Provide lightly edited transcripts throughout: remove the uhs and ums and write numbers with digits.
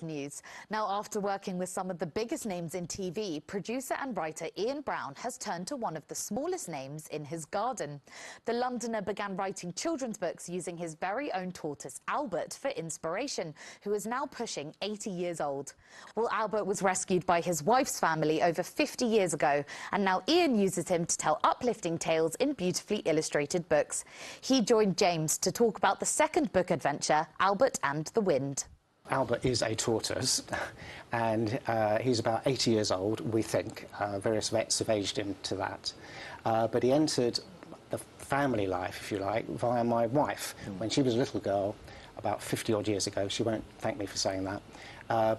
News. Now, after working with some of the biggest names in TV, producer and writer Ian Brown has turned to one of the smallest names in his garden. The Londoner began writing children's books using his very own tortoise, Albert, for inspiration, who is now pushing 80 years old. Well, Albert was rescued by his wife's family over 50 years ago, and now Ian uses him to tell uplifting tales in beautifully illustrated books. He joined James to talk about the second book adventure, Albert and the Wind. Albert is a tortoise, and he's about 80 years old, we think. Various vets have aged him to that. But he entered the family life, if you like, via my wife. When she was a little girl, about 50-odd years ago. She won't thank me for saying that.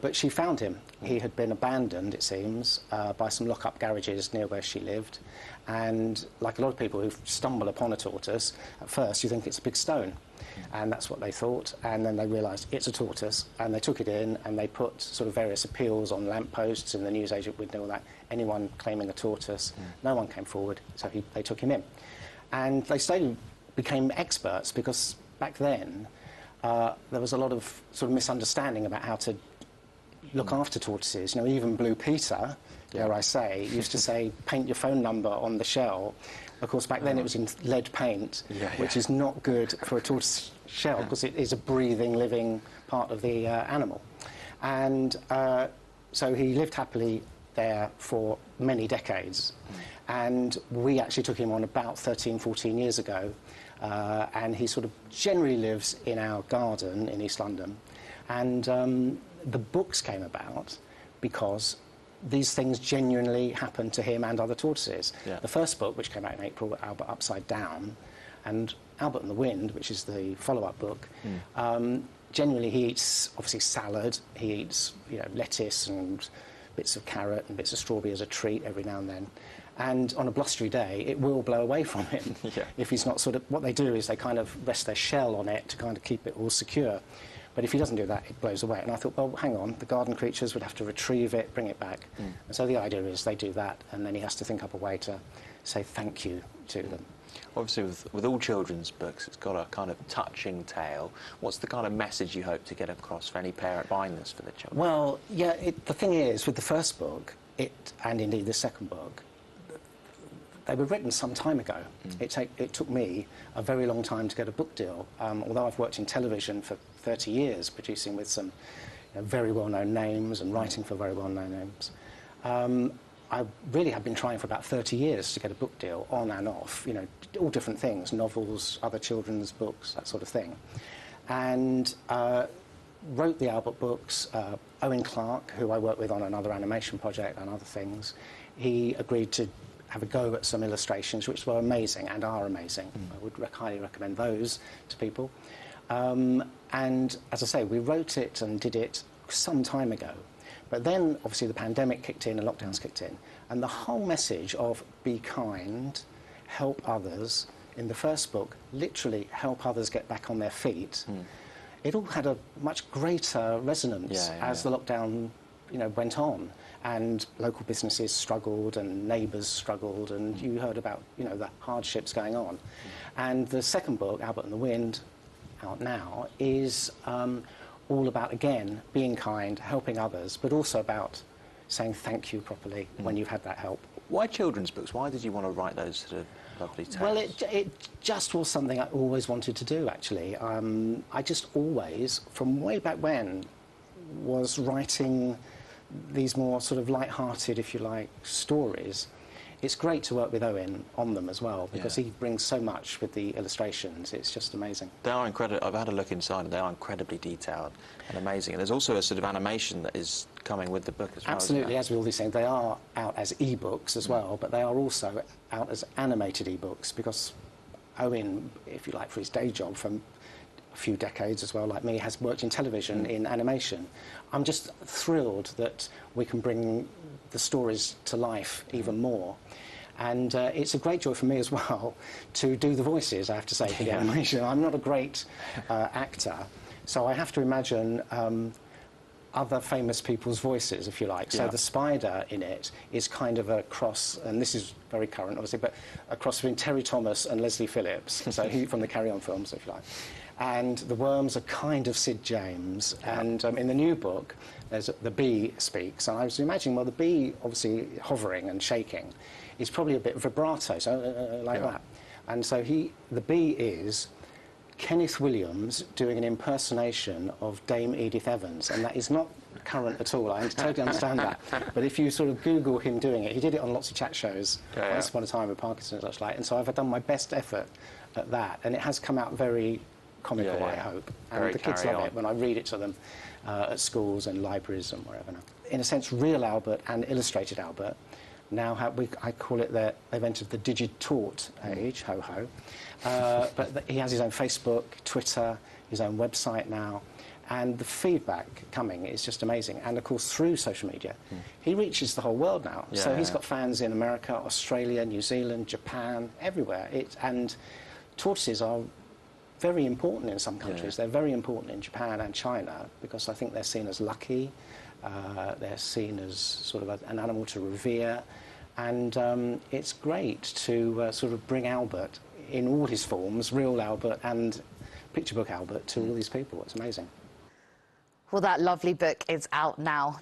But she found him. He had been abandoned, it seems, by some lock-up garages near where she lived. And like a lot of people who stumble upon a tortoise, at first you think it's a big stone. And that's what they thought. And then they realised it's a tortoise. And they took it in and they put sort of various appeals on lampposts in the newsagent window, all that. Anyone claiming a tortoise, no one came forward, so they took him in. And they slowly became experts because back then there was a lot of sort of misunderstanding about how to look after tortoises. You know, even Blue Peter, dare I say, used to say, paint your phone number on the shell. Of course, back then it was in lead paint, which is not good for a tortoise shell because it is a breathing, living part of the animal. And so he lived happily there for many decades. And we actually took him on about 13, 14 years ago. And he sort of generally lives in our garden in East London. And the books came about because these things genuinely happened to him and other tortoises. The first book, which came out in April, Albert Upside Down, and Albert and the Wind, which is the follow-up book, generally he eats, obviously, salad. He eats, you know, lettuce and bits of carrot and bits of strawberry as a treat every now and then. And on a blustery day, it will blow away from him if he's not sort of... What they do is they kind of rest their shell on it to kind of keep it all secure. But if he doesn't do that, it blows away. And I thought, well, hang on, the garden creatures would have to retrieve it, bring it back. And so the idea is they do that, and then he has to think up a way to say thank you to them. Obviously, with all children's books, it's got a kind of touching tale. What's the kind of message you hope to get across for any parent buying this for their children? Well, yeah, the thing is, with the first book, and indeed the second book, they were written some time ago. It took me a very long time to get a book deal. Although I've worked in television for 30 years, producing with some very well-known names and writing for very well-known names, I really have been trying for about 30 years to get a book deal, on and off, you know, all different things, novels, other children's books, that sort of thing. And wrote the Albert books. Owen Clark, who I work with on another animation project and other things, he agreed to have a go at some illustrations, which were amazing and are amazing. I would highly recommend those to people. And as I say, we wrote it and did it some time ago. But then, obviously, the pandemic kicked in and lockdowns kicked in. And the whole message of be kind, help others, in the first book, literally help others get back on their feet, it all had a much greater resonance as the lockdown went on. And local businesses struggled and neighbours struggled, and you heard about, the hardships going on. And the second book, Albert and the Wind, out now, is all about, again, being kind, helping others, but also about saying thank you properly when you've had that help. Why children's books? Why did you want to write those sort of lovely tales? Well, it just was something I always wanted to do, actually. I just always, from way back when, was writing these more sort of light-hearted, if you like, stories. It's great to work with Owen on them as well, because he brings so much with the illustrations. It's just amazing. They are incredible. I've had a look inside, and they are incredibly detailed and amazing. And there's also a sort of animation that is coming with the book as well. Absolutely, as with all these things. They are out as ebooks as well, but they are also out as animated ebooks, because Owen, if you like, for his day job, from a few decades as well, like me, has worked in television, in animation. I'm just thrilled that we can bring the stories to life even more. And it's a great joy for me as well to do the voices, I have to say, for the animation. I'm not a great actor, so I have to imagine other famous people's voices, if you like. So the spider in it is kind of a cross, and this is very current, obviously, but a cross between Terry Thomas and Leslie Phillips, so he from the Carry On films, if you like. and the worms are kind of Sid James. And in the new book, the bee speaks, and I was imagining, well, the bee, obviously hovering and shaking, is probably a bit vibrato, so like that. And so the bee is Kenneth Williams doing an impersonation of Dame Edith Evans, and that is not current at all. I totally understand that. But if you sort of Google him doing it, he did it on lots of chat shows once upon a time with Parkinson and such like, and so I've done my best effort at that, and it has come out very comical, I hope. And the kids love it when I read it to them at schools and libraries and wherever now. In a sense, real Albert and illustrated Albert now I call it they've entered the digitort age, ho-ho. But he has his own Facebook, Twitter, his own website now, and the feedback coming is just amazing. And, of course, through social media, he reaches the whole world now. So he's got fans in America, Australia, New Zealand, Japan, everywhere. And tortoises are very important in some countries. They're very important in Japan and China because I think they're seen as lucky. They're seen as sort of an animal to revere. And it's great to sort of bring Albert in all his forms, real Albert and picture book Albert, to all these people. It's amazing. Well, that lovely book is out now.